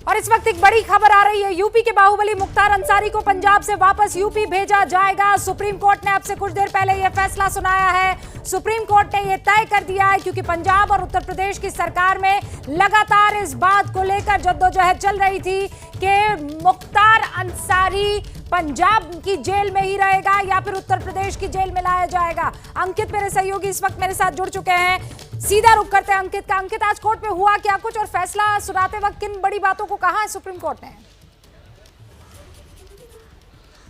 और इस वक्त एक बड़ी खबर आ रही है। यूपी के बाहुबली मुख्तार अंसारी को पंजाब से वापस यूपी भेजा जाएगा। सुप्रीम कोर्ट ने अब से कुछ देर पहले यह फैसला सुनाया है। सुप्रीम कोर्ट ने यह तय कर दिया है क्योंकि पंजाब और उत्तर प्रदेश की सरकार में लगातार इस बात को लेकर जद्दोजहद चल रही थी कि मुख्तार अंसारी पंजाब की जेल में ही रहेगा या फिर उत्तर प्रदेश की जेल में लाया जाएगा। अंकित मेरे सहयोगी इस वक्त मेरे साथ जुड़ चुके हैं। सीधा रुख करते हैं अंकित का। अंकित, आज कोर्ट में हुआ क्या कुछ और फैसला सुनाते वक्त किन बड़ी बातों को कहा है सुप्रीम कोर्ट ने?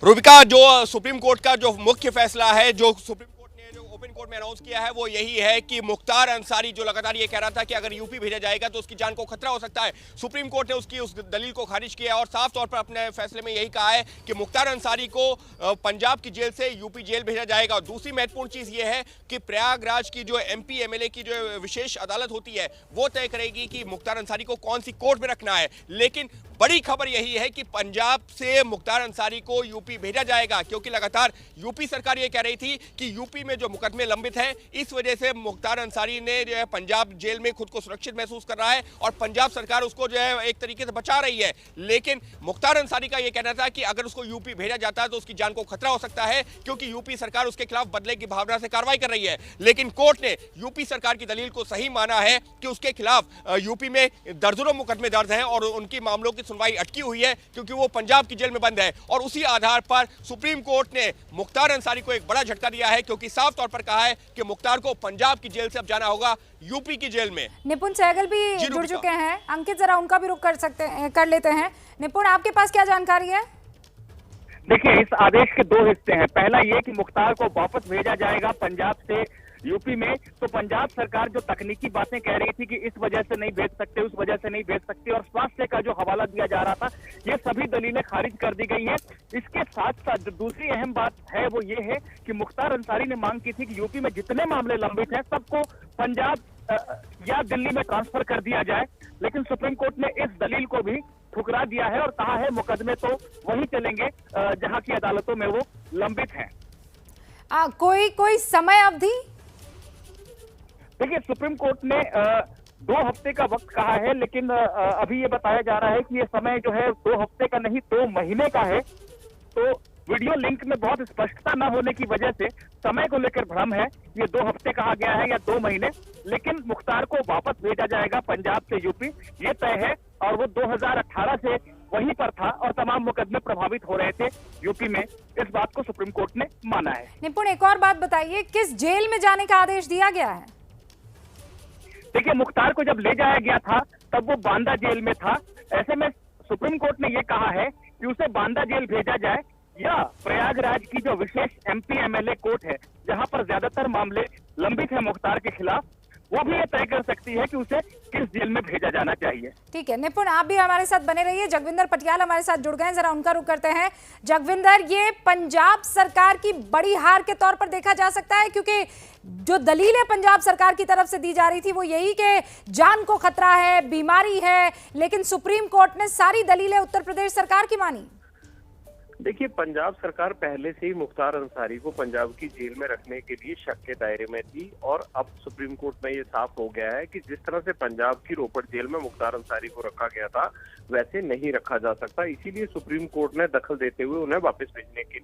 रूबिका, जो सुप्रीम कोर्ट का जो मुख्य फैसला है, जो सुप्रीम कोर्ट ने जो ओपन कोर्ट में अनाउंस किया है, वो यही है कि मुख्तार अंसारी जो लगातार ये कह रहा था कि अगर यूपी भेजा जाएगा तो उसकी जान को खतरा हो सकता है, सुप्रीम कोर्ट ने उसकी उस दलील को खारिज किया और साफ तौर पर अपने फैसले में यही कहा है कि मुख्तार अंसारी को पंजाब की जेल से यूपी जेल भेजा जाएगा। और दूसरी महत्वपूर्ण चीज ये है कि प्रयागराज की जो एमपी एमएलए की जो विशेष अदालत होती है वो तय करेगी कि मुख्तार अंसारी को कौन सी कोर्ट में रखना है। लेकिन बड़ी खबर यही है कि पंजाब से मुख्तार अंसारी को यूपी भेजा जाएगा, क्योंकि लगातार यूपी सरकार ये कह रही थी कि यूपी में जो मुकदमे लंबित हैं, इस वजह से मुख्तार अंसारी ने जो है पंजाब जेल में खुद को सुरक्षित महसूस कर रहा है और पंजाब सरकार उसको जो है एक तरीके से बचा रही है। लेकिन मुख्तार अंसारी का ये कहना था कि अगर उसको यूपी भेजा जाता है तो उसकी जान को खतरा हो सकता है, क्योंकि यूपी सरकार उसके खिलाफ बदले की भावना से कार्रवाई कर रही है। लेकिन कोर्ट ने यूपी सरकार की दलील को सही माना है कि उसके खिलाफ यूपी में दर्जनों मुकदमे दर्ज हैं और उनकी मामलों की सुनवाई अटकी हुई है क्योंकि वो पंजाब की जेल में बंद है। और उसी आधार पर सुप्रीम कोर्ट ने मुख्तार अंसारी को एक बड़ा झटका दिया है, क्योंकि साफ तौर पर कहा है कि मुख्तार को पंजाब की जेल से अब जाना होगा यूपी की जेल में। निपुण सहगल भी जुड़ चुके हैं। अंकित, जरा उनका भी रुख कर लेते हैं। निपुण, आपके पास क्या जानकारी है? देखिए, इस आदेश के दो हिस्से हैं। पहला ये कि मुख्तार को वापस भेजा जाएगा पंजाब से यूपी में। तो पंजाब सरकार जो तकनीकी बातें कह रही थी कि इस वजह से नहीं भेज सकते, उस वजह से नहीं भेज सकते, और स्वास्थ्य का जो हवाला दिया जा रहा था, ये सभी दलीलें खारिज कर दी गई हैं। इसके साथ साथ जो दूसरी अहम बात है वो ये है कि मुख्तार अंसारी ने मांग की थी कि यूपी में जितने मामले लंबित हैं सबको पंजाब या दिल्ली में ट्रांसफर कर दिया जाए। लेकिन सुप्रीम कोर्ट ने इस दलील को भी ठुकरा दिया है और कहा है मुकदमे तो वही चलेंगे जहां की अदालतों में वो लंबित हैं। कोई समय अवधि? देखिए, सुप्रीम कोर्ट ने 2 हफ्ते का वक्त कहा है, लेकिन अभी ये बताया जा रहा है कि ये समय जो है 2 हफ्ते का नहीं 2 महीने का है। तो वीडियो लिंक में बहुत स्पष्टता न होने की वजह से समय को लेकर भ्रम है। ये 2 हफ्ते कहा गया है या 2 महीने, लेकिन मुख्तार को वापस भेजा जाएगा पंजाब से यूपी, ये तय है। और वो 2018 से वहीं पर था और तमाम मुकदमे प्रभावित हो रहे थे यूपी में। इस बात को सुप्रीम कोर्ट ने माना है। निपुण, एक और बात बताइए, किस जेल में जाने का आदेश दिया गया है? देखिए, मुख्तार को जब ले जाया गया था तब वो बांदा जेल में था। ऐसे में सुप्रीम कोर्ट ने ये कहा है कि उसे बांदा जेल भेजा जाए या प्रयागराज की जो विशेष एमपी एमएलए कोर्ट है, जहां पर ज्यादातर मामले लंबित है मुख्तार के खिलाफ, वो भी ये तय कर सकती है कि उसे किस जेल में भेजा जाना चाहिए। ठीक है निपुण, आप भी हमारे साथ बने रहिए। जगविंदर पटियाल हमारे साथ जुड़ गए हैं, जरा उनका रुख करते हैं। जगविंदर, ये पंजाब सरकार की बड़ी हार के तौर पर देखा जा सकता है, क्योंकि जो दलीलें पंजाब सरकार की तरफ से दी जा रही थी वो यही कि जान को खतरा है, बीमारी है, लेकिन सुप्रीम कोर्ट ने सारी दलीलें उत्तर प्रदेश सरकार की मानी। देखिए, पंजाब सरकार पहले से ही मुख्तार अंसारी को पंजाब की जेल में रखने के लिए शक के दायरे में थी और अब सुप्रीम कोर्ट में ये साफ हो गया है कि जिस तरह से पंजाब की रोपड़ जेल में मुख्तार अंसारी को रखा गया था वैसे नहीं रखा जा सकता। इसीलिए सुप्रीम कोर्ट ने दखल देते हुए उन्हें वापस भेजने के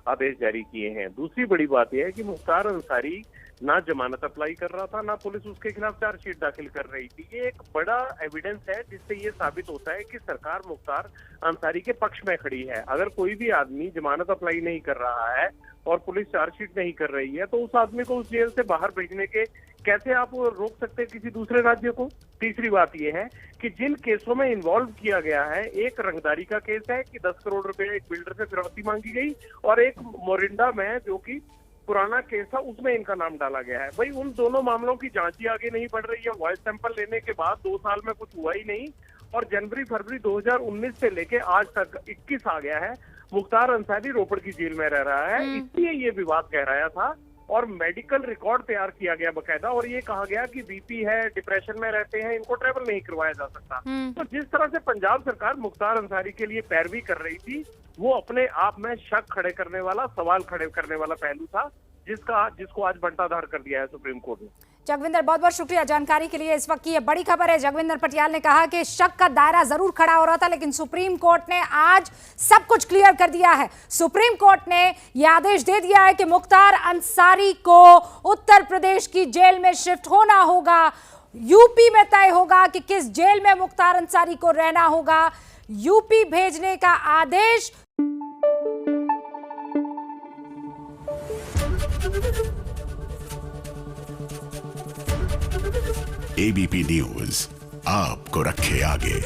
आदेश जारी किए हैं। दूसरी बड़ी बात यह है कि मुख्तार अंसारी ना जमानत अप्लाई कर रहा था, ना पुलिस उसके खिलाफ चार्जशीट दाखिल कर रही थी। ये एक बड़ा एविडेंस है जिससे ये साबित होता है कि सरकार मुख्तार अंसारी के पक्ष में खड़ी है। अगर कोई भी आदमी जमानत अप्लाई नहीं कर रहा है और पुलिस चार्जशीट नहीं कर रही है तो उस आदमी को उस जेल से बाहर भेजने के कैसे आप रोक सकते हैं किसी दूसरे राज्य को। तीसरी बात यह है कि जिन केसों में इन्वॉल्व किया गया है, एक रंगदारी का केस है कि 10 करोड़ रुपए एक बिल्डर से फिरौती मांगी गई, और एक मोरिंडा में जो कि पुराना केस था उसमें इनका नाम डाला गया है। भाई, उन दोनों मामलों की जांच ही आगे नहीं बढ़ रही है। वॉइस सैंपल लेने के बाद 2 साल में कुछ हुआ ही नहीं और जनवरी फरवरी 2019 से लेके आज तक 21 आ गया है, मुख्तार अंसारी रोपड़ की जेल में रह रहा है। इसलिए ये विवाद गहराया था और मेडिकल रिकॉर्ड तैयार किया गया बकायदा, और ये कहा गया कि बीपी है, डिप्रेशन में रहते हैं, इनको ट्रेवल नहीं करवाया जा सकता। तो जिस तरह से पंजाब सरकार मुख्तार अंसारी के लिए पैरवी कर रही थी, वो अपने आप में शक खड़े करने वाला, सवाल खड़े करने वाला पहलू था। जिसको आज बंटाधार कर दिया है सुप्रीम कोर्ट ने। जगविंदर, बहुत बहुत शुक्रिया जानकारी के लिए। इस वक्त की ये बड़ी खबर है। जगविंदर पटियाल ने कहा कि शक का दायरा जरूर खड़ा हो रहा था, लेकिन सुप्रीम कोर्ट ने आज सब कुछ क्लियर कर दिया है। सुप्रीम कोर्ट ने यह आदेश दे दिया है कि मुख्तार अंसारी को उत्तर प्रदेश की जेल में शिफ्ट होना होगा। यूपी में तय होगा कि किस जेल में मुख्तार अंसारी को रहना होगा। यूपी भेजने का आदेश एबीपी न्यूज आपको रखे आगे।